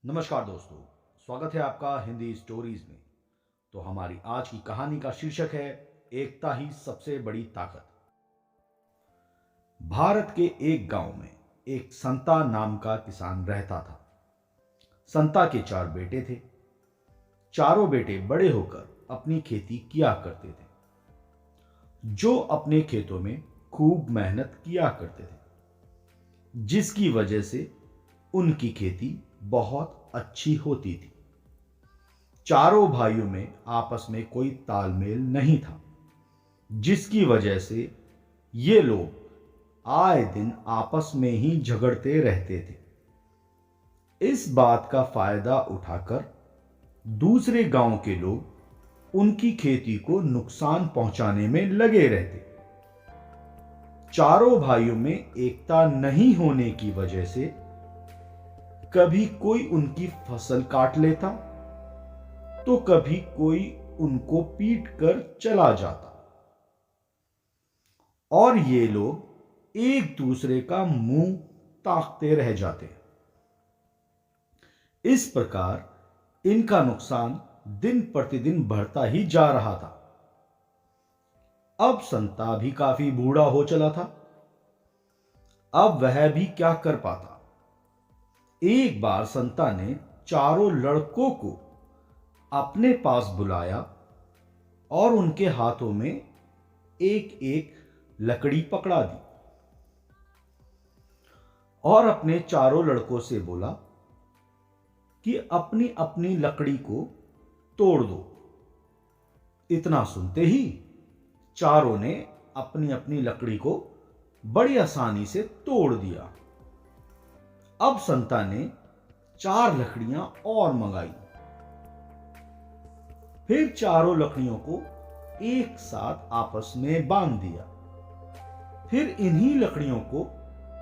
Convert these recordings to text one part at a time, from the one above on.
नमस्कार दोस्तों, स्वागत है आपका हिंदी स्टोरीज में। तो हमारी आज की कहानी का शीर्षक है एकता ही सबसे बड़ी ताकत। भारत के एक गांव में एक संता नाम का किसान रहता था। संता के 4 बेटे थे। चारों बेटे बड़े होकर अपनी खेती किया करते थे, जो अपने खेतों में खूब मेहनत किया करते थे, जिसकी वजह से उनकी खेती बहुत अच्छी होती थी। चारों भाइयों में आपस में कोई तालमेल नहीं था, जिसकी वजह से ये लोग आए दिन आपस में ही झगड़ते रहते थे। इस बात का फायदा उठाकर दूसरे गांव के लोग उनकी खेती को नुकसान पहुंचाने में लगे रहते। चारों भाइयों में एकता नहीं होने की वजह से कभी कोई उनकी फसल काट लेता, तो कभी कोई उनको पीट कर चला जाता, और ये लोग एक दूसरे का मुंह ताकते रह जाते। इस प्रकार इनका नुकसान दिन प्रतिदिन बढ़ता ही जा रहा था। अब संता भी काफी बूढ़ा हो चला था। अब वह भी क्या कर पाता। एक बार संता ने चारों लड़कों को अपने पास बुलाया और उनके हाथों में एक एक लकड़ी पकड़ा दी और अपने चारों लड़कों से बोला कि अपनी अपनी लकड़ी को तोड़ दो। इतना सुनते ही चारों ने अपनी अपनी लकड़ी को बड़ी आसानी से तोड़ दिया। अब संता ने 4 लकड़ियां और मंगाई। फिर चारों लकड़ियों को एक साथ आपस में बांध दिया। फिर इन्हीं लकड़ियों को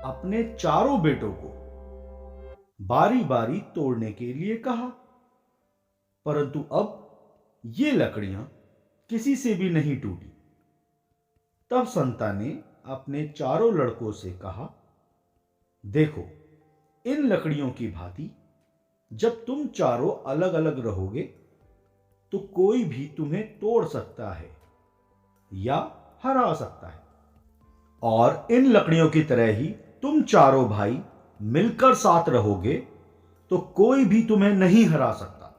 अपने चारों बेटों को बारी बारी तोड़ने के लिए कहा, परंतु अब ये लकड़ियां किसी से भी नहीं टूटी। तब संता ने अपने चारों लड़कों से कहा, देखो, इन लकड़ियों की भांति जब तुम चारों अलग अलग रहोगे तो कोई भी तुम्हें तोड़ सकता है या हरा सकता है, और इन लकड़ियों की तरह ही तुम चारों भाई मिलकर साथ रहोगे तो कोई भी तुम्हें नहीं हरा सकता।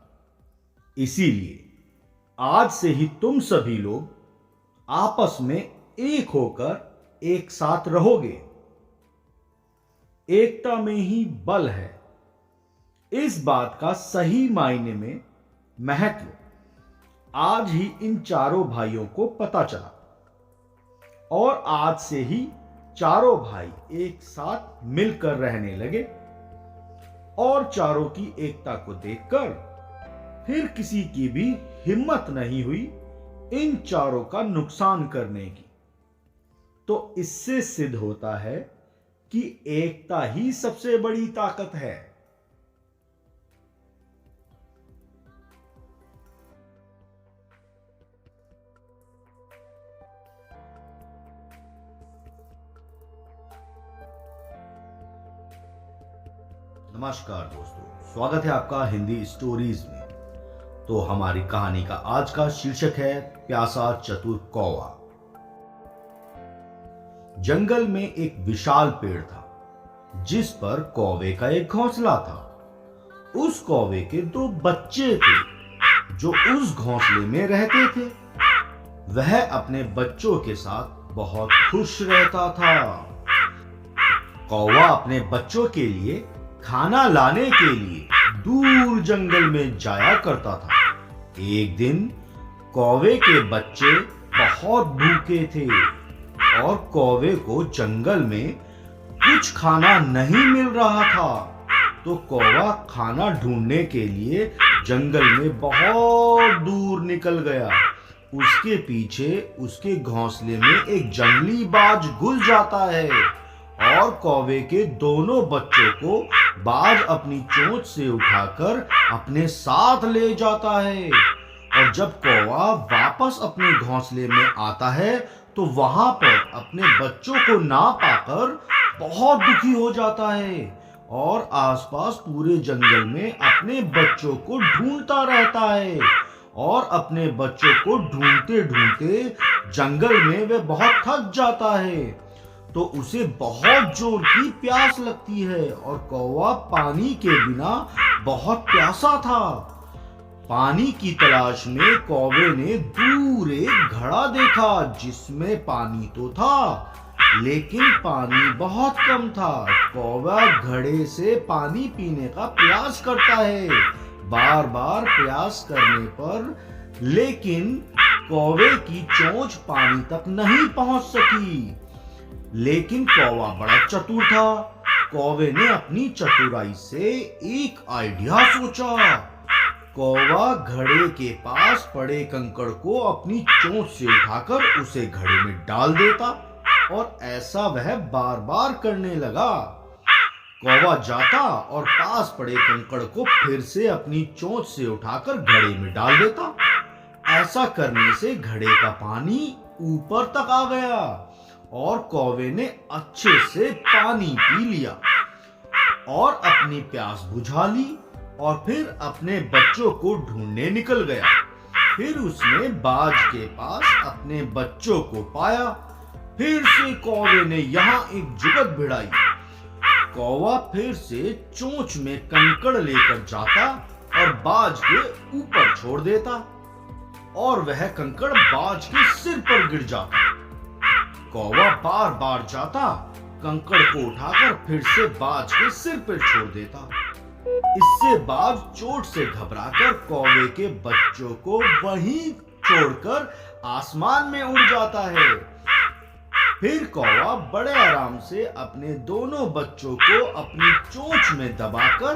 इसीलिए आज से ही तुम सभी लोग आपस में एक होकर एक साथ रहोगे। एकता में ही बल है। इस बात का सही मायने में महत्व आज ही इन चारों भाइयों को पता चला, और आज से ही चारों भाई एक साथ मिलकर रहने लगे। और चारों की एकता को देखकर फिर किसी की भी हिम्मत नहीं हुई इन चारों का नुकसान करने की। तो इससे सिद्ध होता है कि एकता ही सबसे बड़ी ताकत है। नमस्कार दोस्तों, स्वागत है आपका हिंदी स्टोरीज में। तो हमारी कहानी का आज का शीर्षक है प्यासा चतुर कौवा। जंगल में एक विशाल पेड़ था, जिस पर कौवे का एक घोंसला था। उस कौवे के 2 बच्चे थे, जो उस घोंसले में रहते थे। वह अपने बच्चों के साथ बहुत खुश रहता था। कौवा अपने बच्चों के लिए खाना लाने के लिए दूर जंगल में जाया करता था। एक दिन कौवे के बच्चे बहुत भूखे थे और कौवे को जंगल में कुछ खाना नहीं मिल रहा था। तो कौवा खाना ढूंढने के लिए जंगल में बहुत दूर निकल गया। उसके पीछे उसके घोंसले में एक जंगली बाज घुस जाता है और कौवे के दोनों बच्चों को बाज अपनी चोंच से उठाकर अपने साथ ले जाता है। और जब कौवा वापस अपने घोंसले में आता है तो वहां पर अपने बच्चों को ना पाकर बहुत दुखी हो जाता है और आसपास पूरे जंगल में अपने बच्चों को ढूंढता रहता है। और अपने बच्चों को ढूंढते ढूंढते जंगल में वह बहुत थक जाता है, तो उसे बहुत जोर की प्यास लगती है और कौवा पानी के बिना बहुत प्यासा था। पानी की तलाश में कौवे ने दूर एक घड़ा देखा जिसमें पानी तो था, लेकिन पानी बहुत कम था। कौवा घड़े से पानी पीने का प्रयास करता है, बार बार प्रयास करने पर, लेकिन कौवे की चोंच पानी तक नहीं पहुंच सकी। लेकिन कौवा बड़ा चतुर था। कौवे ने अपनी चतुराई से एक आइडिया सोचा। कौवा घड़े के पास पड़े कंकड़ को अपनी चोंच से उठाकर उसे घड़े में डाल देता और ऐसा वह बार बार करने लगा। कौवा जाता और पास पड़े कंकड़ को फिर से अपनी चोंच से उठाकर घड़े में डाल देता। ऐसा करने से घड़े का पानी ऊपर तक आ गया और कौवे ने अच्छे से पानी पी लिया और अपनी प्यास बुझा ली और फिर अपने बच्चों को ढूंढने निकल गया। फिर उसने बाज के पास अपने बच्चों को पाया। फिर से कौवे ने यहाँ एक जुगत भिड़ाई। कौवा फिर से चोंच में कंकड़ लेकर जाता और बाज के ऊपर छोड़ देता और वह कंकड़ बाज के सिर पर गिर जाता। कौवा बार बार जाता, कंकड़ को उठाकर फिर से बाज के सिर पर छोड़ देता। इससे बाज चोट से घबराकर कौवे के बच्चों को वहीं छोड़कर आसमान में उड़ जाता है। फिर कौवा बड़े आराम से अपने दोनों बच्चों को अपनी चोंच में दबाकर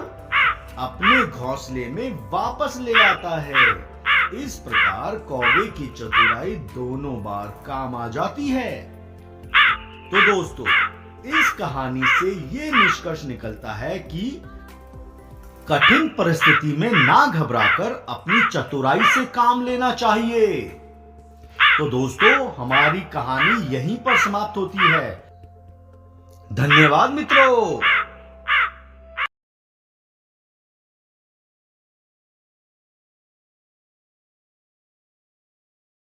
अपने घोंसले में वापस ले आता है। इस प्रकार कौवे की चतुराई दोनों बार काम आ जाती है। तो दोस्तों, इस कहानी से ये निष्कर्ष निकलता है कि कठिन परिस्थिति में ना घबराकर अपनी चतुराई से काम लेना चाहिए। तो दोस्तों, हमारी कहानी यहीं पर समाप्त होती है। धन्यवाद मित्रों।